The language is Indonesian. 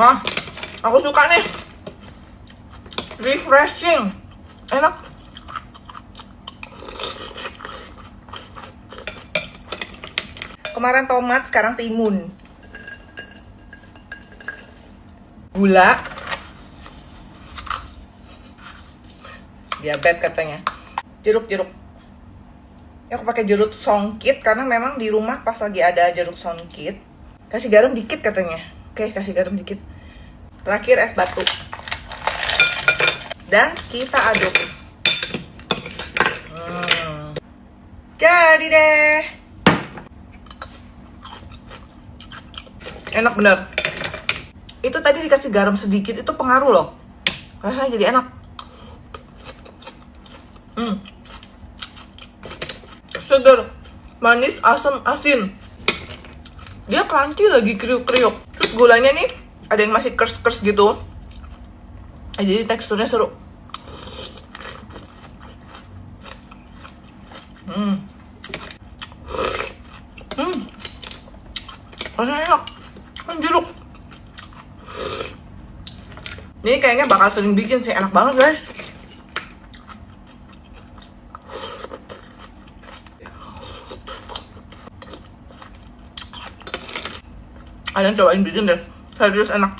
Nah, aku suka nih. Refreshing. Enak. Kemarin tomat, sekarang timun. Gula. Diabetes katanya. Jeruk. Ya, aku pakai jeruk songkit karena memang di rumah pas lagi ada jeruk songkit. Kasih garam dikit katanya. Oke, kasih garam dikit. Terakhir es batu. Dan kita aduk. Jadi deh. Enak bener. Itu tadi dikasih garam sedikit, itu pengaruh loh. Rasanya jadi enak. Segar, manis, asam, asin. Dia crunchy lagi, kriuk-kriuk. Terus gulanya nih, ada yang masih kers-kers gitu. Jadi teksturnya seru. Rasanya enak. Kan jeruk. Ini kayaknya bakal sering bikin sih, enak banget guys. Kalian cobain bikin deh, serius enak.